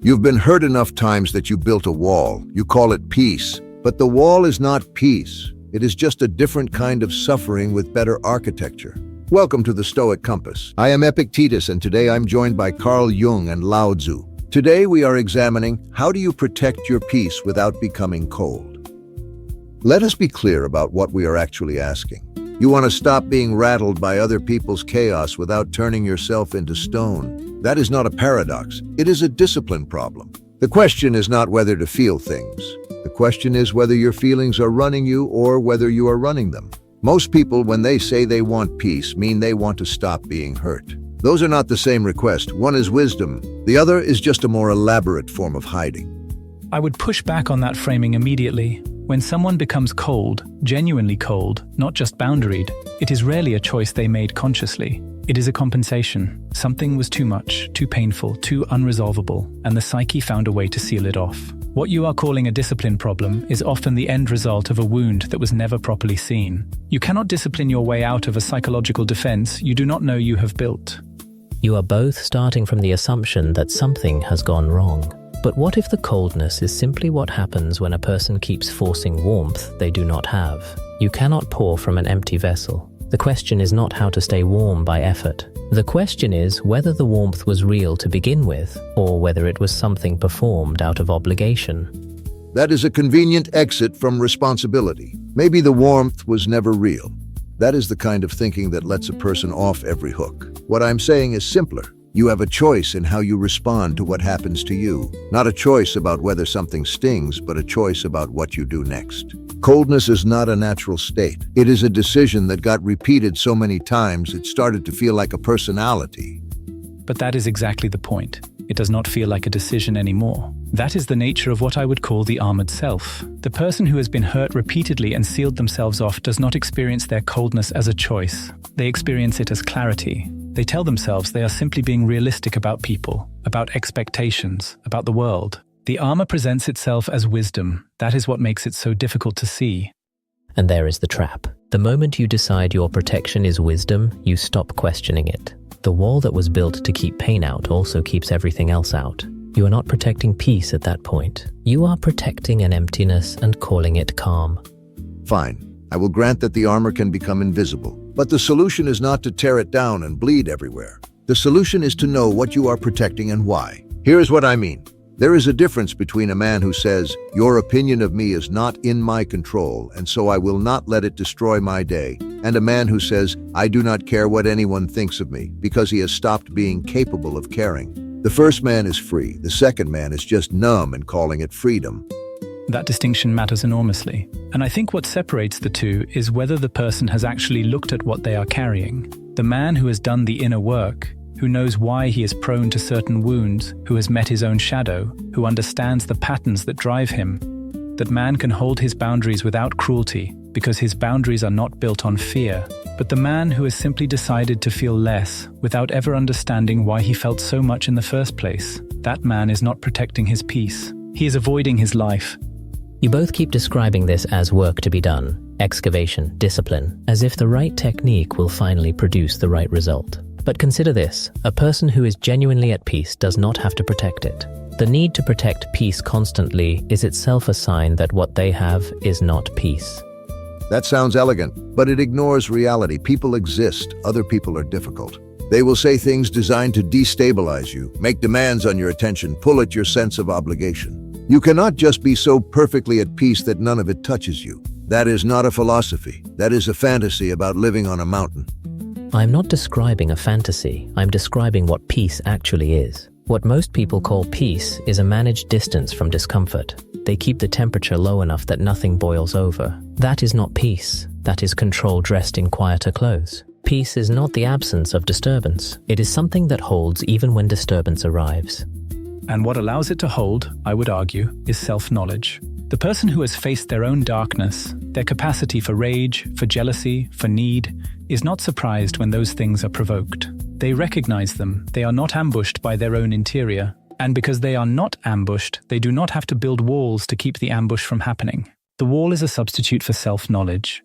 You've been hurt enough times that you built a wall. You call it peace. But the wall is not peace. It is just a different kind of suffering with better architecture. Welcome to the Stoic Compass. I am Epictetus, and today I'm joined by Carl Jung and Lao Tzu. Today we are examining how do you protect your peace without becoming cold. Let us be clear about what we are actually asking. You want to stop being rattled by other people's chaos without turning yourself into stone. That is not a paradox. It is a discipline problem. The question is not whether to feel things. The question is whether your feelings are running you or whether you are running them. Most people, when they say they want peace, mean they want to stop being hurt. Those are not the same request. One is wisdom. The other is just a more elaborate form of hiding. I would push back on that framing immediately. When someone becomes cold, genuinely cold, not just boundaried, it is rarely a choice they made consciously. It is a compensation. Something was too much, too painful, too unresolvable, and the psyche found a way to seal it off. What you are calling a discipline problem is often the end result of a wound that was never properly seen. You cannot discipline your way out of a psychological defense you do not know you have built. You are both starting from the assumption that something has gone wrong. But what if the coldness is simply what happens when a person keeps forcing warmth they do not have? You cannot pour from an empty vessel. The question is not how to stay warm by effort. The question is whether the warmth was real to begin with, or whether it was something performed out of obligation. That is a convenient exit from responsibility. Maybe the warmth was never real. That is the kind of thinking that lets a person off every hook. What I'm saying is simpler. You have a choice in how you respond to what happens to you. Not a choice about whether something stings, but a choice about what you do next. Coldness is not a natural state. It is a decision that got repeated so many times it started to feel like a personality. But that is exactly the point. It does not feel like a decision anymore. That is the nature of what I would call the armored self. The person who has been hurt repeatedly and sealed themselves off does not experience their coldness as a choice. They experience it as clarity. They tell themselves they are simply being realistic about people, about expectations, about the world. The armor presents itself as wisdom. That is what makes it so difficult to see. And there is the trap. The moment you decide your protection is wisdom, you stop questioning it. The wall that was built to keep pain out also keeps everything else out. You are not protecting peace at that point. You are protecting an emptiness and calling it calm. Fine. I will grant that the armor can become invisible. But the solution is not to tear it down and bleed everywhere. The solution is to know what you are protecting and why. Here is what I mean. There is a difference between a man who says, "Your opinion of me is not in my control, and so I will not let it destroy my day," and a man who says, "I do not care what anyone thinks of me," because he has stopped being capable of caring. The first man is free. The second man is just numb and calling it freedom. That distinction matters enormously. And I think what separates the two is whether the person has actually looked at what they are carrying. The man who has done the inner work, who knows why he is prone to certain wounds, who has met his own shadow, who understands the patterns that drive him, that man can hold his boundaries without cruelty, because his boundaries are not built on fear. But the man who has simply decided to feel less, without ever understanding why he felt so much in the first place, that man is not protecting his peace. He is avoiding his life. You both keep describing this as work to be done, excavation, discipline, as if the right technique will finally produce the right result. But consider this, a person who is genuinely at peace does not have to protect it. The need to protect peace constantly is itself a sign that what they have is not peace. That sounds elegant, but it ignores reality. People exist. Other people are difficult. They will say things designed to destabilize you, make demands on your attention, pull at your sense of obligation. You cannot just be so perfectly at peace that none of it touches you. That is not a philosophy. That is a fantasy about living on a mountain. I'm not describing a fantasy. I'm describing what peace actually is. What most people call peace is a managed distance from discomfort. They keep the temperature low enough that nothing boils over. That is not peace. That is control dressed in quieter clothes. Peace is not the absence of disturbance. It is something that holds even when disturbance arrives. And what allows it to hold, I would argue, is self-knowledge. The person who has faced their own darkness, their capacity for rage, for jealousy, for need, is not surprised when those things are provoked. They recognize them. They are not ambushed by their own interior. And because they are not ambushed, they do not have to build walls to keep the ambush from happening. The wall is a substitute for self-knowledge.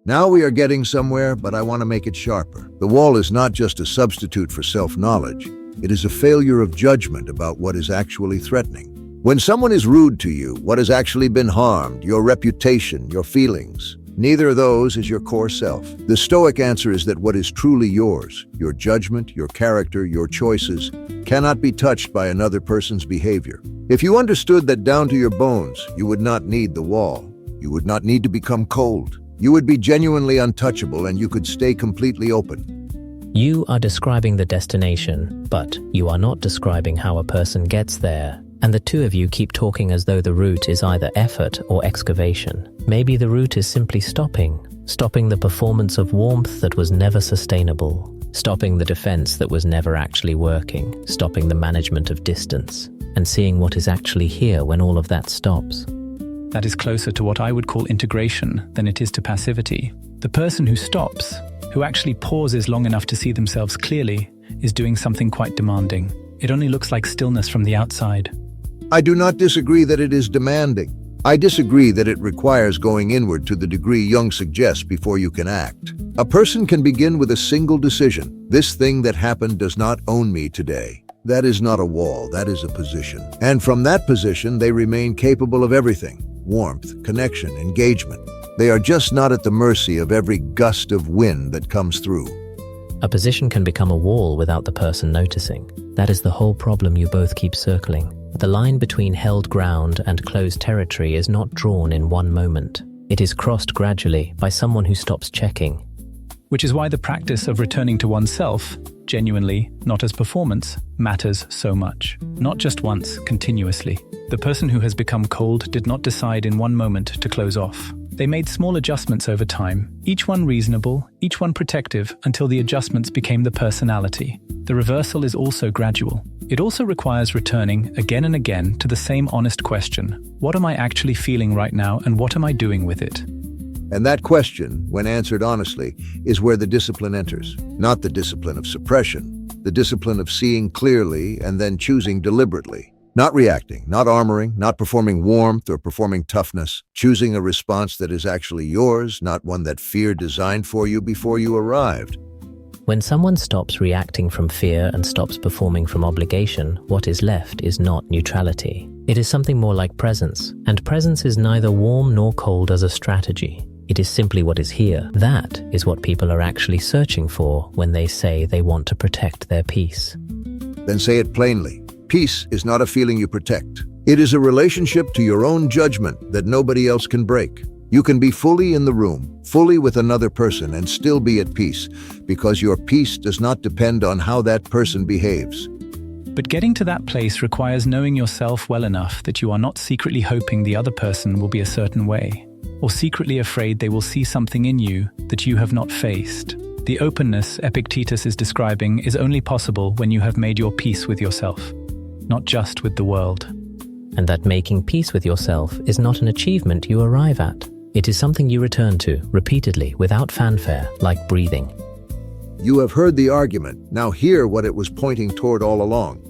Now we are getting somewhere, but I want to make it sharper. The wall is not just a substitute for self-knowledge. It is a failure of judgment about what is actually threatening. When someone is rude to you, what has actually been harmed? Your reputation, your feelings. Neither of those is your core self. The Stoic answer is that what is truly yours, your judgment, your character, your choices, cannot be touched by another person's behavior. If you understood that down to your bones, you would not need the wall. You would not need to become cold. You would be genuinely untouchable and you could stay completely open. You are describing the destination, but you are not describing how a person gets there. And the two of you keep talking as though the route is either effort or excavation. Maybe the route is simply stopping the performance of warmth that was never sustainable, stopping the defense that was never actually working, stopping the management of distance, and seeing what is actually here when all of that stops. That is closer to what I would call integration than it is to passivity. The person who stops, who actually pauses long enough to see themselves clearly, is doing something quite demanding. It only looks like stillness from the outside. I do not disagree that it is demanding. I disagree that it requires going inward to the degree Jung suggests before you can act. A person can begin with a single decision. This thing that happened does not own me today. That is not a wall, that is a position. And from that position, they remain capable of everything. Warmth, connection, engagement. They are just not at the mercy of every gust of wind that comes through. A position can become a wall without the person noticing. That is the whole problem you both keep circling. The line between held ground and closed territory is not drawn in one moment. It is crossed gradually by someone who stops checking. Which is why the practice of returning to oneself, genuinely, not as performance, matters so much. Not just once, continuously. The person who has become cold did not decide in one moment to close off. They made small adjustments over time, each one reasonable, each one protective, until the adjustments became the personality. The reversal is also gradual. It also requires returning again and again to the same honest question: what am I actually feeling right now and what am I doing with it? And that question, when answered honestly, is where the discipline enters. Not the discipline of suppression, the discipline of seeing clearly and then choosing deliberately. Not reacting, not armoring, not performing warmth or performing toughness, choosing a response that is actually yours, not one that fear designed for you before you arrived. When someone stops reacting from fear and stops performing from obligation, what is left is not neutrality. It is something more like presence, and presence is neither warm nor cold as a strategy. It is simply what is here. That is what people are actually searching for when they say they want to protect their peace. Then say it plainly. Peace is not a feeling you protect. It is a relationship to your own judgment that nobody else can break. You can be fully in the room, fully with another person, and still be at peace, because your peace does not depend on how that person behaves. But getting to that place requires knowing yourself well enough that you are not secretly hoping the other person will be a certain way, or secretly afraid they will see something in you that you have not faced. The openness Epictetus is describing is only possible when you have made your peace with yourself, not just with the world. And that making peace with yourself is not an achievement you arrive at. It is something you return to, repeatedly, without fanfare, like breathing. You have heard the argument. Now hear what it was pointing toward all along.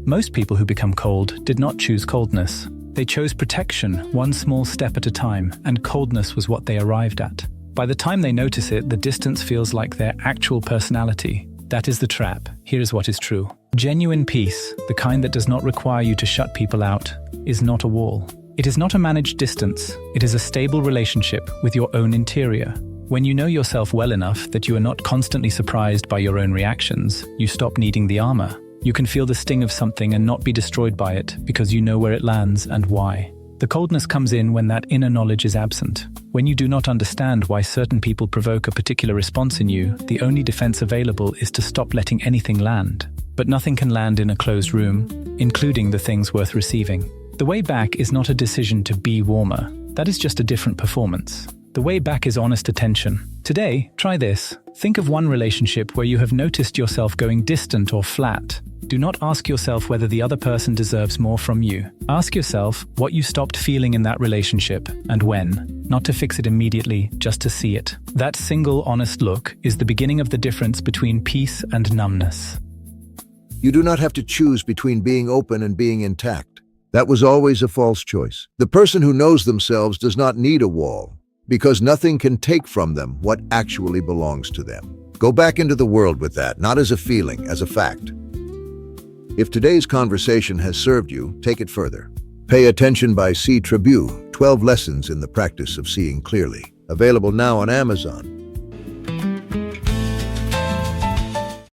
Most people who become cold did not choose coldness. They chose protection, one small step at a time, and coldness was what they arrived at. By the time they notice it, the distance feels like their actual personality. That is the trap. Here is what is true. Genuine peace, the kind that does not require you to shut people out, is not a wall. It is not a managed distance. It is a stable relationship with your own interior. When you know yourself well enough that you are not constantly surprised by your own reactions, you stop needing the armor. You can feel the sting of something and not be destroyed by it because you know where it lands and why. The coldness comes in when that inner knowledge is absent. When you do not understand why certain people provoke a particular response in you, the only defense available is to stop letting anything land. But nothing can land in a closed room, including the things worth receiving. The way back is not a decision to be warmer. That is just a different performance. The way back is honest attention. Today, try this. Think of one relationship where you have noticed yourself going distant or flat. Do not ask yourself whether the other person deserves more from you. Ask yourself what you stopped feeling in that relationship and when. Not to fix it immediately, just to see it. That single honest look is the beginning of the difference between peace and numbness. You do not have to choose between being open and being intact. That was always a false choice. The person who knows themselves does not need a wall, because nothing can take from them what actually belongs to them. Go back into the world with that, not as a feeling, as a fact. If today's conversation has served you, take it further. Pay Attention by C. Tribue, 12 Lessons in the Practice of Seeing Clearly. Available now on Amazon.